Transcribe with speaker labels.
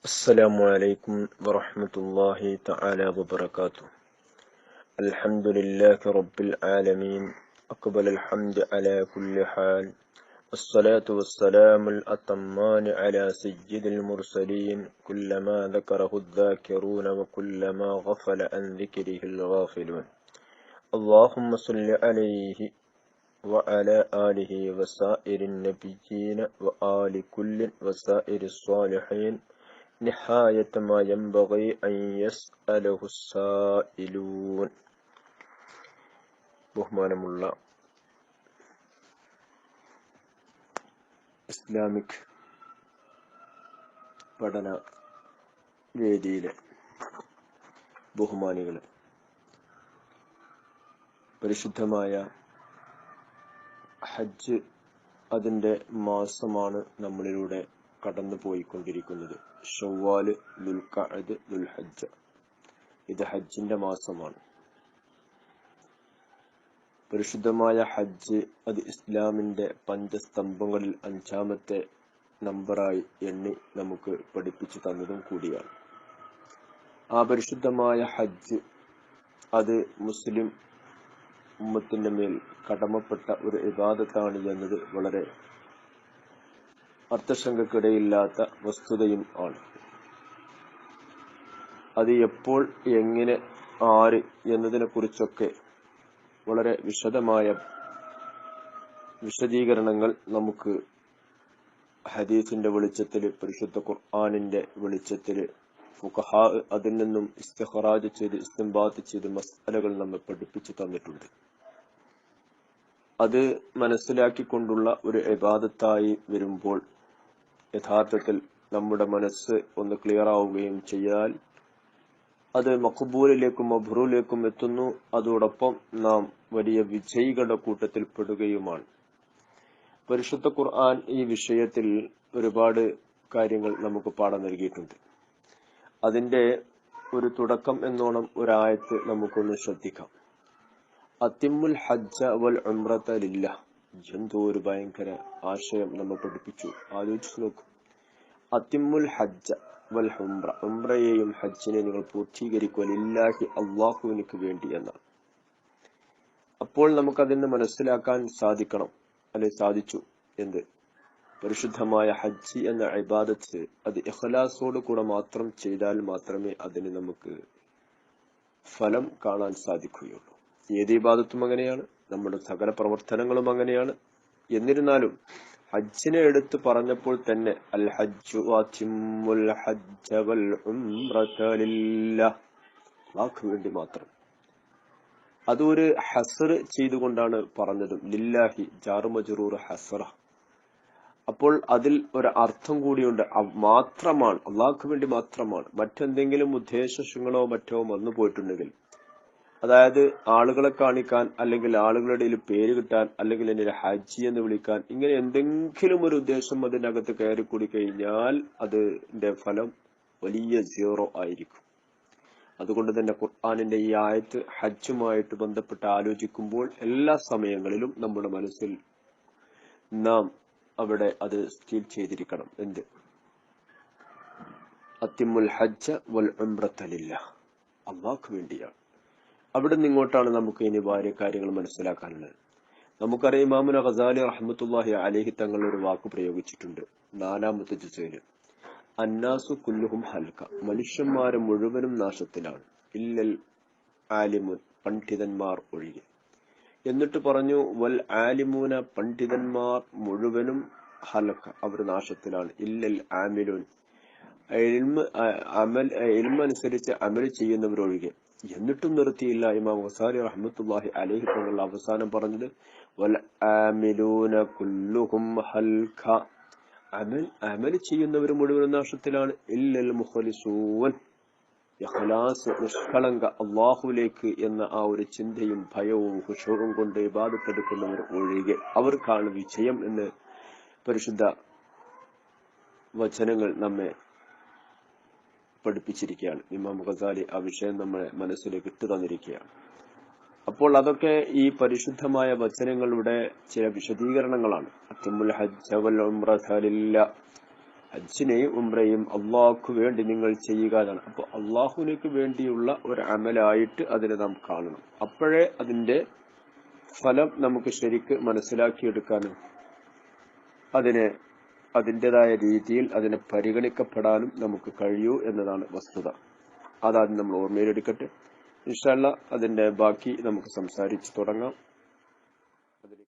Speaker 1: السلام عليكم ورحمة الله تعالى وبركاته. الحمد لله رب العالمين، أقبل الحمد على كل حال، الصلاة والسلام الأتمان على سيد المرسلين، كلما ذكره الذاكرون وكلما غفل عن ذكره الغافلون. اللهم صل عليه وعلى آله وسائر النبيين وآل كل وسائر الصالحين نهاية ما ينبغي أن يسأله السائلون. ബഹുമാനമുള്ള ഇസ്ലാമിക് പഠന വേദിയിലെ ബഹുമാനികളെ, പരിശുദ്ധമായ ഹജ്ജ് അതിന്റെ മാസമാണ് നമ്മളിലൂടെ കടന്നു പോയിക്കൊണ്ടിരിക്കുന്നത്. ഷവ്വാല്, ദുൽഖഅദ്, ദുൽഹജ്ജ്, ഇത് ഹജ്ജിന്റെ മാസമാണ്. പരിശുദ്ധമായ ഹജ്ജ് അത് ഇസ്ലാമിന്റെ പഞ്ചസ്തംഭങ്ങളിൽ 5-ാമത്തെ നമ്പറായി എണ്ണി നമുക്ക് പഠിപ്പിച്ചു തന്നതും കൂടിയാണ്. ആ പരിശുദ്ധമായ ഹജ്ജ് അത് മുസ്ലിം ഉമ്മത്തിന്റെ മേൽ കടമപ്പെട്ട ഒരു ഇബാദത്താണ് എന്നത് വളരെ അർത്ഥശങ്കക്കിടയില്ലാത്ത വസ്തുതയും ആണ്. അത് എപ്പോൾ, എങ്ങനെ, ആര് എന്നതിനെ കുറിച്ചൊക്കെ വളരെ വിശദമായ വിശദീകരണങ്ങൾ നമുക്ക് ഹദീസിന്റെ വെളിച്ചത്തില്, പരിശുദ്ധ ഖുർആനിന്റെ വെളിച്ചത്തില് ഫുഖഹാ അതിൽ നിന്നും ഇസ്തിഖ്റാജ് ചെയ്ത് ഇസ്തിംബാത്ത് ചെയ്ത് മസ്അലകൾ നമ്മെ പഠിപ്പിച്ചു തന്നിട്ടുണ്ട്. അത് മനസ്സിലാക്കിക്കൊണ്ടുള്ള ഒരു ഇബാദത്തായി വരുമ്പോൾ യഥാർത്ഥത്തിൽ നമ്മുടെ മനസ്സ് ഒന്ന് ക്ലിയർ ആവുകയും ചെയ്യാൽ അത് മഖ്ബൂലിലേക്കും മബ്റൂറിലേക്കും എത്തുന്നു. അതോടൊപ്പം നാം വലിയ വിജയികളുടെ കൂട്ടത്തിൽ പെടുകയുമാണ്. പരിശുദ്ധ ഖുർആൻ ഈ വിഷയത്തിൽ ഒരുപാട് കാര്യങ്ങൾ നമുക്ക് പാഠം നൽകിയിട്ടുണ്ട്. അതിന്റെ ഒരു തുടക്കം എന്നോണം ഒരായത്ത് നമുക്കൊന്ന് ശ്രദ്ധിക്കാം. അത്തിമുൽ ഹജ്ജ വൽ ഉംറത ലില്ലാഹ്. എന്തോ ഒരു ഭയങ്കര ആശയം നമ്മൾ പഠിപ്പിച്ചു. ആലോചിച്ചു നോക്കൂ. അത്തിമുൽ ഹജ്ജ വൽ ഉംറ, ഉംറയെയും ഹജ്ജിനെ നിങ്ങൾ പൂർത്തീകരിക്കുക ലില്ലാഹി, അള്ളാഹുവിനക്ക് വേണ്ടി എന്നാണ്. അപ്പോൾ നമുക്കതിന് മനസ്സിലാക്കാൻ സാധിക്കണം, അല്ലെ സാധിച്ചു എന്ത്? പരിശുദ്ധമായ ഹജ്ജ് എന്ന ഇബാദത്ത് അത് ഇഖ്ലാസോട് കൂടെ മാത്രം ചെയ്താൽ മാത്രമേ അതിന് നമുക്ക് ഫലം കാണാൻ സാധിക്കുകയുള്ളൂ. ഏത് ഇബാദത്തും അങ്ങനെയാണ്, നമ്മുടെ സകല പ്രവർത്തനങ്ങളും അങ്ങനെയാണ്. എന്നിരുന്നാലും ഹജ്ജിനെ എടുത്ത് പറഞ്ഞപ്പോൾ തന്നെ അൽ ഹജ്ജു വഅതിമ്മുൽ ഹജ്ജ വൽ ഉംറത ലില്ലാഹ്, അല്ലാഹുവിന് വേണ്ടി മാത്രം. അതൊരു ഹസ്ർ ചെയ്തുകൊണ്ടാണ് പറഞ്ഞതും. ലില്ലാഹി ജാറു മജ്റൂർ ഹസ്റ. അപ്പോൾ അതിൽ ഒരു അർത്ഥം കൂടിയുണ്ട്. മാത്രമാണ്, അല്ലാഹുവിന് വേണ്ടി മാത്രമാണ്. മറ്റെന്തെങ്കിലും ഉദ്ദേശങ്ങളോ മറ്റോ വന്നു പോയിട്ടുണ്ടെങ്കിൽ, അതായത് ആളുകളെ കാണിക്കാൻ, അല്ലെങ്കിൽ ആളുകളുടെ പേര് കിട്ടാൻ, അല്ലെങ്കിൽ എന്നെ ഹജ്ജി എന്ന് വിളിക്കാൻ, ഇങ്ങനെ എന്തെങ്കിലും ഒരു ഉദ്ദേശം അതിനകത്ത് കയറിക്കൂടി കഴിഞ്ഞാൽ അതിന്റെ ഫലം വലിയ 0 ആയിരിക്കും. അതുകൊണ്ട് തന്നെ ഖുർആനിന്റെ ഈ ആയത്ത് ഹജ്ജുമായിട്ട് ബന്ധപ്പെട്ട് ആലോചിക്കുമ്പോൾ എല്ലാ സമയങ്ങളിലും നമ്മുടെ മനസ്സിൽ നാം അവിടെ അത് സ്റ്റീൽ ചെയ്തിരിക്കണം. എന്ത്? അത്തിമുൽ ഹജ്ജ വൽ ഉംറത ലില്ലാഹ്, അല്ലാഹുവിന് വേണ്ടിയാണ്. അവിടെ നിന്ന് ഇങ്ങോട്ടാണ് നമുക്ക് ഇനി ഭാര്യ കാര്യങ്ങൾ മനസ്സിലാക്കാനുള്ളത്. നമുക്കറിയാം, ഇമാമുന ഗസാലി റഹ്മത്തുള്ളാഹി അലൈഹി തങ്ങൾ ഒരു വാക്ക് പ്രയോഗിച്ചിട്ടുണ്ട് 4-ാമത്തെ ജുസയില്. അന്നാസു കുല്ലുഹും ഹൽക, മനുഷ്യന്മാരെ മുഴുവനും നാശത്തിലാണ്, ഇല്ലൽ ആലിമുൻ, പണ്ഡിതന്മാർ ഒഴികെ. എന്നിട്ട് പറഞ്ഞു വൽ ആലിമൂന, പണ്ഡിതന്മാർ മുഴുവനും ഹലക, അവർ നാശത്തിലാണ്, ഇല്ലൽ ആമിലൂൻ, ഇൽമ അനുസരിച്ച് അമൽ ചെയ്യുന്നവരൊഴികെ. എന്നിട്ടും നിർത്തിയില്ല. ഇമാം ഗസാലി റഹ്മത്തുള്ളാഹി അലൈഹി തങ്ങൾ അവസാനം പറഞ്ഞത് വൽ ആമിലൂന കുല്ലുഹും ഹൽക, അമൽ ചെയ്യുന്നവർ മുഴുവൻ നാശത്തിലാണ്, ഇല്ലൽ മുഖ്ലിസൂൻ, ഇഖ്ലാസ്, നിഷ്കളങ്ക അല്ലാഹുവിലേക്ക് എന്ന ആ ഒരു ചിന്തയും ഭയവും ഖുശൂഉം കൊണ്ട് ഇബാദത്തെടുക്കുന്നവർ ഒഴികെ അവർക്കാണ് വിജയം എന്ന് പരിശുദ്ധ വചനങ്ങൾ നമ്മെ പഠിപ്പിച്ചിരിക്കുകയാണ്. ഇമാം ഗസാലി ആ വിഷയം നമ്മളെ മനസ്സിലേക്ക് ഇട്ടു തന്നിരിക്കുകയാണ്. അപ്പോൾ അതൊക്കെ ഈ പരിശുദ്ധമായ വചനങ്ങളുടെ ചില വിശദീകരണങ്ങളാണ്. അത്തിമുൽ ഹജ്ജ വൽ ഉംറത ലില്ലാഹ്, ഹജ്ജിനെയും ഉംറയും അള്ളാഹുക്ക് വേണ്ടി നിങ്ങൾ ചെയ്യുക എന്നാണ്. അപ്പോൾ അള്ളാഹുവിനേക്ക് വേണ്ടിയുള്ള ഒരു അമലായിട്ട് അതിനെ നാം കാണണം. അപ്പോഴേ അതിന്റെ ഫലം നമുക്ക് ശരിക്ക് മനസ്സിലാക്കിയെടുക്കാനും അതിൻ്റെതായ രീതിയിൽ അതിനെ പരിഗണിക്കപ്പെടാനും നമുക്ക് കഴിയൂ എന്നതാണ് വസ്തുത. അതാദ്യം നമ്മൾ ഓർമ്മയിലെടുക്കട്ടെ. ഇൻഷാ അല്ലാഹ് അതിന്റെ ബാക്കി നമുക്ക് സംസാരിച്ചു തുടങ്ങാം.